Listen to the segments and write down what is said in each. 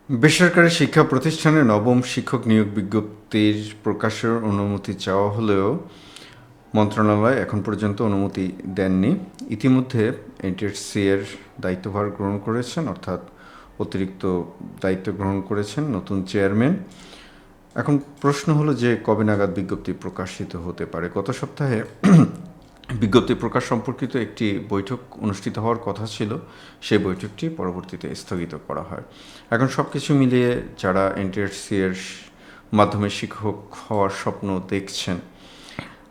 বেসরকারি শিক্ষা প্রতিষ্ঠানে নবম শিক্ষক নিয়োগ বিজ্ঞপ্তির প্রকাশের অনুমতি চাওয়া হলেও মন্ত্রণালয় এখন পর্যন্ত অনুমতি দেননি। ইতিমধ্যে এনটিআরসি এর দায়িত্বভার গ্রহণ করেছেন, অর্থাৎ অতিরিক্ত দায়িত্ব গ্রহণ করেছেন নতুন চেয়ারম্যান। এখন প্রশ্ন হলো যে কবে নাগাদ বিজ্ঞপ্তি প্রকাশিত হতে পারে। গত সপ্তাহে বিজ্ঞপ্তি প্রকাশ সম্পর্কিত একটি বৈঠক অনুষ্ঠিত হওয়ার কথা ছিল, সেই বৈঠকটি পরবর্তীতে স্থগিত করা হয়। এখন সব কিছু মিলিয়ে যারা এনটিআরসি এর মাধ্যমে শিক্ষক হওয়ার স্বপ্ন দেখছেন,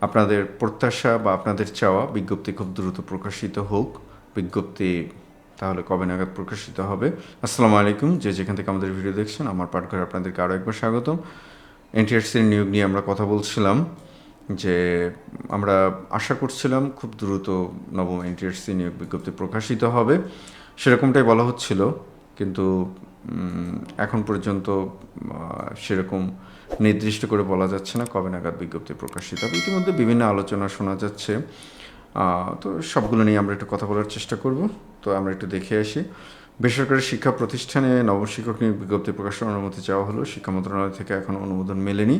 আপনাদের প্রত্যাশা বা আপনাদের চাওয়া বিজ্ঞপ্তি খুব দ্রুত প্রকাশিত হোক। বিজ্ঞপ্তি তাহলে কবে নাগাদ প্রকাশিত হবে? আসসালামু আলাইকুম, যে যেখান থেকে আমাদের ভিডিও দেখছেন আমার পাঠঘরে আপনাদেরকে আরও একবার স্বাগতম। এনটিআরসির নিয়োগ নিয়ে আমরা কথা বলছিলাম যে আমরা আশা করছিলাম খুব দ্রুত নবম এনটিআরসি নিয়োগ বিজ্ঞপ্তি প্রকাশিত হবে, সেরকমটাই বলা হচ্ছিল, কিন্তু এখন পর্যন্ত সেরকম নির্দিষ্ট করে বলা যাচ্ছে না কবে নাগাদ বিজ্ঞপ্তি প্রকাশিত হবে। ইতিমধ্যে বিভিন্ন আলোচনা শোনা যাচ্ছে, তো সবগুলো নিয়ে আমরা একটু কথা বলার চেষ্টা করব। তো আমরা একটু দেখে আসি। বেসরকারি শিক্ষা প্রতিষ্ঠানে নবম শিক্ষক নিয়োগ বিজ্ঞপ্তি প্রকাশের অনুমতি চাওয়া হলো, শিক্ষা মন্ত্রণালয় থেকে এখন অনুমোদন মেলেনি।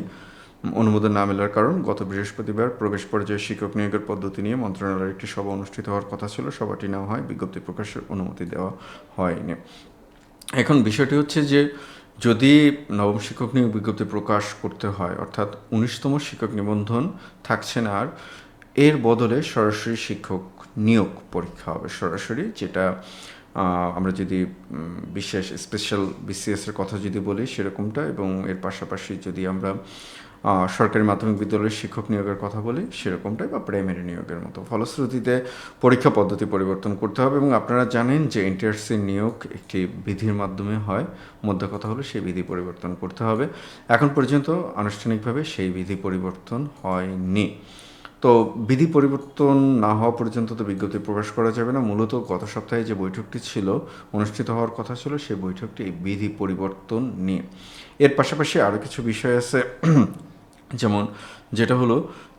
অনুমোদন না মেলার কারণ, গত বৃহস্পতিবার প্রবেশ পর্যায়ে শিক্ষক নিয়োগের পদ্ধতি নিয়ে মন্ত্রণালয়ের একটি সভা অনুষ্ঠিত হওয়ার কথা ছিল, সভাটি নেওয়া হয়, বিজ্ঞপ্তি প্রকাশের অনুমতি দেওয়া হয়নি। এখন বিষয়টি হচ্ছে যে যদি নবম শিক্ষক নিয়োগ বিজ্ঞপ্তি প্রকাশ করতে হয়, অর্থাৎ 19তম শিক্ষক নিবন্ধন থাকছে না আর, এর বদলে সরাসরি শিক্ষক নিয়োগ পরীক্ষা হবে, সরাসরি, যেটা আমরা যদি বিশেষ স্পেশাল বিসিএসের কথা যদি বলি সেরকমটা, এবং এর পাশাপাশি যদি আমরা সরকারি মাধ্যমিক বিদ্যালয়ের শিক্ষক নিয়োগের কথা বলি সেরকমটাই, বা প্রাইমারি নিয়োগের মতো। ফলশ্রুতিতে পরীক্ষা পদ্ধতি পরিবর্তন করতে হবে, এবং আপনারা জানেন যে এনটিআরসির নিয়োগ একটি বিধির মাধ্যমে হয়। মধ্যে কথা হলো সেই বিধি পরিবর্তন করতে হবে। এখন পর্যন্ত আনুষ্ঠানিকভাবে সেই বিধি পরিবর্তন হয়নি। তো বিধি পরিবর্তন না হওয়া পর্যন্ত তো বিজ্ঞপ্তি প্রকাশ করা যাবে না। মূলত গত সপ্তাহে যে বৈঠকটি ছিল, অনুষ্ঠিত হওয়ার কথা ছিল, সেই বৈঠকটি বিধি পরিবর্তন নিয়ে। এর পাশাপাশি আরও কিছু বিষয় আছে, যেমন যেটা হলো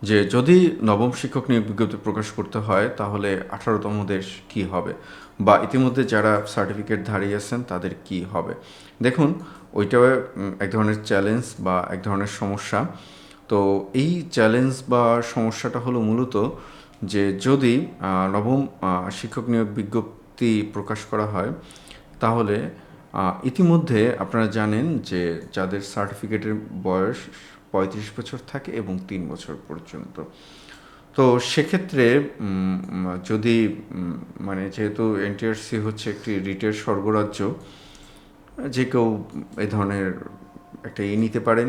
যে যদি নবম শিক্ষক নিয়োগ বিজ্ঞপ্তি প্রকাশ করতে হয় তাহলে 18তমদের কী হবে, বা ইতিমধ্যে যারা সার্টিফিকেট ধারী আছেন তাদের কি হবে। দেখুন, ওইটা এক ধরনের চ্যালেঞ্জ বা এক ধরনের সমস্যা। তো এই চ্যালেঞ্জ বা সমস্যাটা হলো মূলত যে যদি নবম শিক্ষক নিয়োগ বিজ্ঞপ্তি প্রকাশ করা হয় তাহলে ইতিমধ্যে আপনারা জানেন যে যাদের সার্টিফিকেটের বয়স 35 বছর থাকে এবং 3 বছর পর্যন্ত, তো সেক্ষেত্রে যদি মানে যেহেতু এনটিআরসি হচ্ছে একটি রিটের স্বর্গরাজ্য, যে কেউ এই ধরনের একটা নিতে পারেন,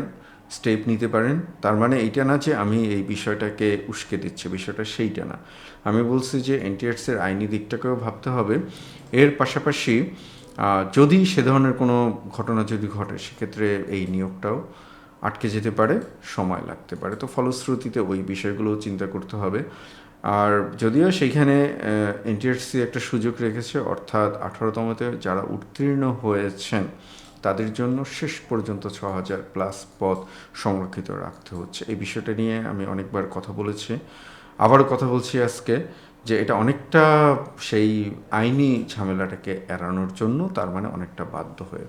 স্টেপ নিতে পারেন। তার মানে এইটা না যে আমি এই বিষয়টাকে উস্কে দিচ্ছি, বিষয়টা সেইটা না। আমি বলছি যে এনটিআরসির আইনি দিকটাকেও ভাবতে হবে। এর পাশাপাশি যদি সে ধরনের কোনো ঘটনা যদি ঘটে সেক্ষেত্রে এই নিয়োগটাও আটকে যেতে পারে, সময় লাগতে পারে। তো ফলশ্রুতিতে ওই বিষয়গুলোও চিন্তা করতে হবে। আর যদিও সেইখানে এনটিআরসি একটা সুযোগ রেখেছে, অর্থাৎ 18তমতে যারা উত্তীর্ণ হয়েছেন তাদের জন্য শেষ পর্যন্ত 6000+ পদ সংরক্ষিত রাখতে হচ্ছে। এই বিষয়টা নিয়ে আমি অনেকবার কথা বলেছি, আবারও কথা বলছি আজকে, যে এটা অনেকটা সেই আইনি ঝামেলাটাকে এড়ানোর জন্য, তার মানে অনেকটা বাধ্য হয়ে।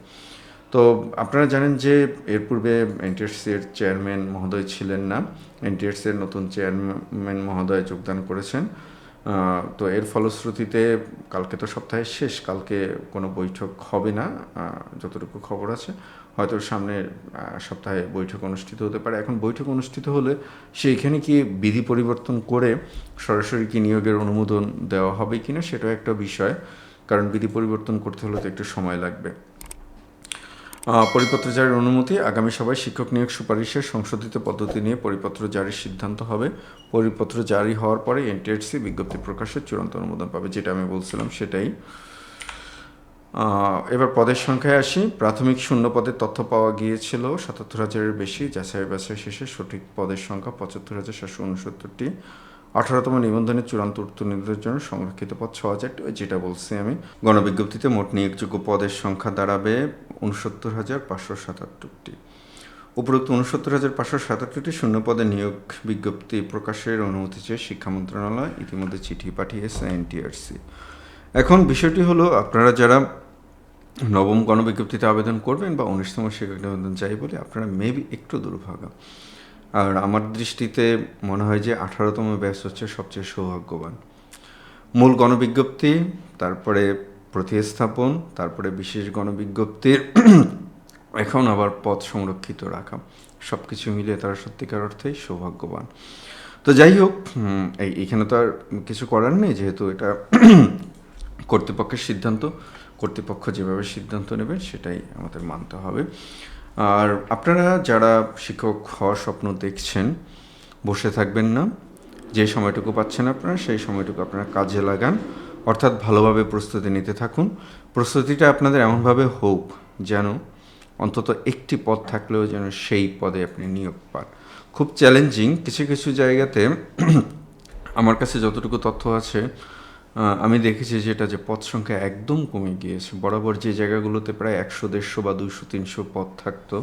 তো আপনারা জানেন যে এর পূর্বে এনটিআরসির চেয়ারম্যান মহোদয় ছিলেন না, এনটিআরসির নতুন চেয়ারম্যান মহোদয় যোগদান করেছেন। তো এর ফলশ্রুতিতে কালকে তো সপ্তাহের শেষ, কালকে কোনো বৈঠক হবে না যতটুকু খবর আছে। হয়তো সামনের সপ্তাহে বৈঠক অনুষ্ঠিত হতে পারে। এখন বৈঠক অনুষ্ঠিত হলে সেইখানে কি বিধি পরিবর্তন করে সরাসরি কি নিয়োগের অনুমোদন দেওয়া হবে কিনা সেটাও একটা বিষয়, কারণ বিধি পরিবর্তন করতে হলে তো একটু সময় লাগবে। পরিপত্র জারির অনুমতি, আগামী সভায় শিক্ষক নিয়োগ সুপারিশের সংশোধিত পদ্ধতি নিয়ে পরিপত্র জারির সিদ্ধান্ত হবে। পরিপত্র জারি হওয়ার পরে এনটিআরসি বিজ্ঞপ্তি প্রকাশের চূড়ান্ত অনুমোদন পাবে, যেটা আমি বলছিলাম সেটাই। এবার পদের সংখ্যায় আসি। প্রাথমিক শূন্য পদের তথ্য পাওয়া গিয়েছিল 77,000-এর বেশি। যাচাই বাছাই শেষে সঠিক পদের সংখ্যা 75,769টি। 18তম নিবন্ধনের চূড়ান্ত উত্তীর্ণদের জন্য সংরক্ষিত পদ 6,000টি, যেটা বলছি আমি। গণবিজ্ঞপ্তিতে মোট নিয়োগযোগ্য পদের সংখ্যা দাঁড়াবে 69,577টি। উপরোক্ত 69,577টি শূন্য পদে নিয়োগ বিজ্ঞপ্তি প্রকাশের অনুমতি চেয়ে শিক্ষা মন্ত্রণালয় ইতিমধ্যে চিঠি পাঠিয়েছে এনটিআরসি। এখন বিষয়টি হলো, আপনারা যারা নবম গণবিজ্ঞপ্তিতে আবেদন করবেন বা 19তম শিক্ষক নিবন্ধন চাই বলে আপনারা মেবি একটু দুর্ভাগা। আর আমার দৃষ্টিতে মনে হয় যে 18তম ব্যাচ হচ্ছে সবচেয়ে সৌভাগ্যবান। মূল গণবিজ্ঞপ্তি, তারপরে প্রতিস্থাপন, তারপরে বিশেষ গণবিজ্ঞপ্তির এখন আবার পদ সংরক্ষিত রাখা, সব কিছু মিলিয়ে তারা সত্যিকার অর্থেই সৌভাগ্যবান। তো যাই হোক, এইখানে তো আর কিছু করার নেই, যেহেতু এটা কর্তৃপক্ষের সিদ্ধান্ত। কর্তৃপক্ষ যেভাবে সিদ্ধান্ত নেবেন সেটাই আমাদের মানতে হবে। আর আপনারা যারা শিক্ষক হওয়ার স্বপ্ন দেখছেন, বসে থাকবেন না। যে সময়টুকু পাচ্ছেন আপনারা, সেই সময়টুকু আপনারা কাজে লাগান, অর্থাৎ ভালোভাবে প্রস্তুতি নিতে থাকুন। প্রস্তুতিটা আপনাদের এমনভাবে হোক যেন অন্তত একটি পদ থাকলেও যেন সেই পদে আপনি নিয়োগ পান। খুব চ্যালেঞ্জিং কিছু কিছু জায়গাতে আমার কাছে যতটুকু তথ্য আছে, আমি দেখেছি যেটা যে পদ সংখ্যা একদম কমে গিয়েছে। বরাবর যে জায়গাগুলোতে প্রায় 100, 150 বা 200, 300 পদ থাকতো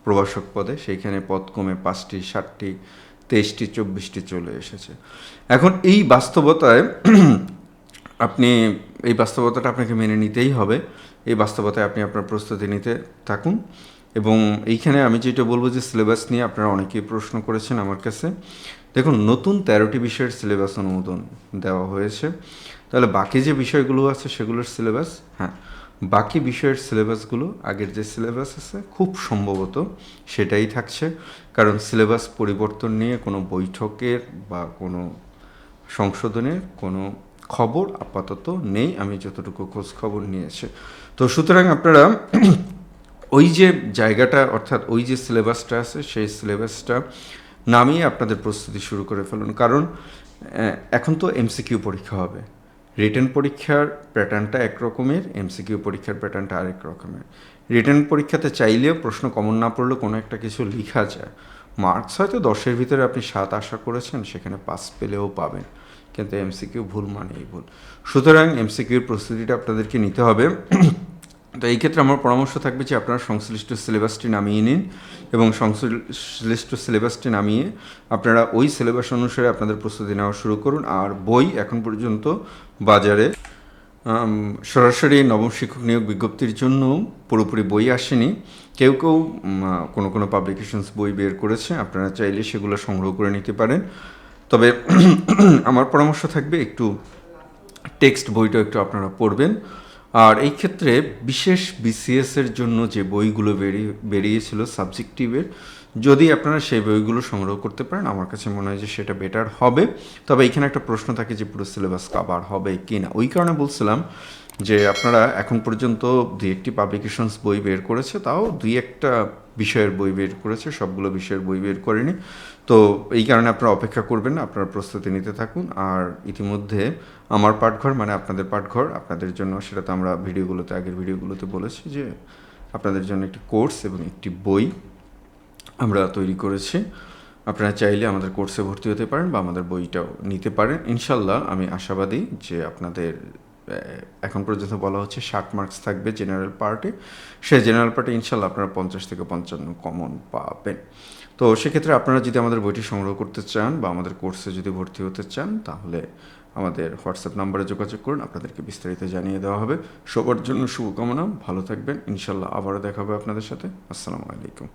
প্রভাষক পদে, সেইখানে পদ কমে 5টি, 7টি, 23টি, 24টি চলে এসেছে। এখন এই বাস্তবতায় এই বাস্তবতাটা আপনাকে মেনে নিতেই হবে। এই বাস্তবতায় আপনি আপনার প্রস্তুতি নিতে থাকুন। এবং এইখানে আমি যেটা বলবো যে সিলেবাস নিয়ে আপনারা অনেকেই প্রশ্ন করেছেন আমার কাছে। দেখুন, নতুন 13টি বিষয়ের সিলেবাস অনুমোদন দেওয়া হয়েছে। তাহলে বাকি যে বিষয়গুলো আছে সেগুলোর সিলেবাস, হ্যাঁ, বাকি বিষয়ের সিলেবাসগুলো আগের যে সিলেবাস আছে খুব সম্ভবত সেটাই থাকছে। কারণ সিলেবাস পরিবর্তন নিয়ে কোনো বৈঠকের বা কোনো সংশোধনের কোনো খবর আপাতত নেই, আমি যতটুকু খোঁজ খবর নিয়েছি। তো সুতরাং আপনারা ওই যে জায়গাটা, অর্থাৎ ওই যে সিলেবাসটা আছে সেই সিলেবাসটা নামিয়ে আপনাদের প্রস্তুতি শুরু করে ফেলুন। কারণ এখন তো এমসিকিউ পরীক্ষা হবে। রিটেন পরীক্ষার প্যাটার্নটা এক রকমের, এমসিকিউ পরীক্ষার প্যাটার্নটা আরেক রকমের। রিটেন পরীক্ষাতে চাইলেও প্রশ্ন কমন না পড়লেও কোনো একটা কিছু লেখা যায়। মার্কস হয়তো 10-এর ভিতরে আপনি 7 আশা করেছেন, সেখানে 5 পেলেও পাবেন, কিন্তু এমসিকিউ ভুল মানেই ভুল। সুতরাং এমসিকিউর প্রস্তুতিটা আপনাদেরকে নিতে হবে। তো এই ক্ষেত্রে আমার পরামর্শ থাকবে যে আপনারা সংশ্লিষ্ট সিলেবাসটি নামিয়ে নিন, এবং সংশ্লিষ্ট সিলেবাসটি নামিয়ে আপনারা ওই সিলেবাস অনুসারে আপনাদের প্রস্তুতি নেওয়া শুরু করুন। আর বই এখন পর্যন্ত বাজারে সরাসরি নবম শিক্ষক নিয়োগ বিজ্ঞপ্তির জন্য পুরোপুরি বই আসেনি। কেউ কেউ কোনো কোনো পাবলিকেশনস বই বের করেছে, আপনারা চাইলে সেগুলো সংগ্রহ করে নিতে পারেন। তবে আমার পরামর্শ থাকবে একটু টেক্সট বইটা একটু আপনারা পড়বেন। আর এই ক্ষেত্রে বিশেষ বিসিএসের জন্য যে বইগুলো বেরিয়েছিল সাবজেক্টিভের, যদি আপনারা সেই বইগুলো সংগ্রহ করতে পারেন, আমার কাছে মনে হয় যে সেটা বেটার হবে। তবে এইখানে একটা প্রশ্ন থাকে যে পুরো সিলেবাস কভার হবে কি না। ওই কারণে বলছিলাম যে আপনারা এখন পর্যন্ত 2-1টি পাবলিকেশনস বই বের করেছে, তাও 2-1টা বিষয়ের বই বের করেছে, সবগুলো বিষয়ের বই বের করেনি। তো এই কারণে আপনারা অপেক্ষা করবেন না, আপনারা প্রস্তুতি নিতে থাকুন। আর ইতিমধ্যে আমার পাঠঘর, মানে আপনাদের পাঠঘর, আপনাদের জন্য, সেটা তো আমরা আগের ভিডিওগুলোতে বলেছি যে আপনাদের জন্য একটি কোর্স এবং একটি বই আমরা তৈরি করেছি। আপনারা চাইলে আমাদের কোর্সে ভর্তি হতে পারেন বা আমাদের বইটাও নিতে পারেন। ইনশাল্লাহ আমি আশাবাদী যে আপনাদের এখন পর্যন্ত বলা হচ্ছে 60 মার্কস থাকবে জেনারেল পার্টে, সেই জেনারেল পার্টে ইনশাল্লাহ আপনারা 50 থেকে 55 কমন পাবেন। তো সেক্ষেত্রে আপনারা যদি আমাদের বইটি সংগ্রহ করতে চান বা আমাদের কোর্সে যদি ভর্তি হতে চান, তাহলে আমাদের হোয়াটসঅ্যাপ নাম্বারে যোগাযোগ করুন, আপনাদেরকে বিস্তারিত জানিয়ে দেওয়া হবে। সবার জন্য শুভকামনা, ভালো থাকবেন। ইনশাল্লাহ আবারও দেখা হবে আপনাদের সাথে। আসসালামু আলাইকুম।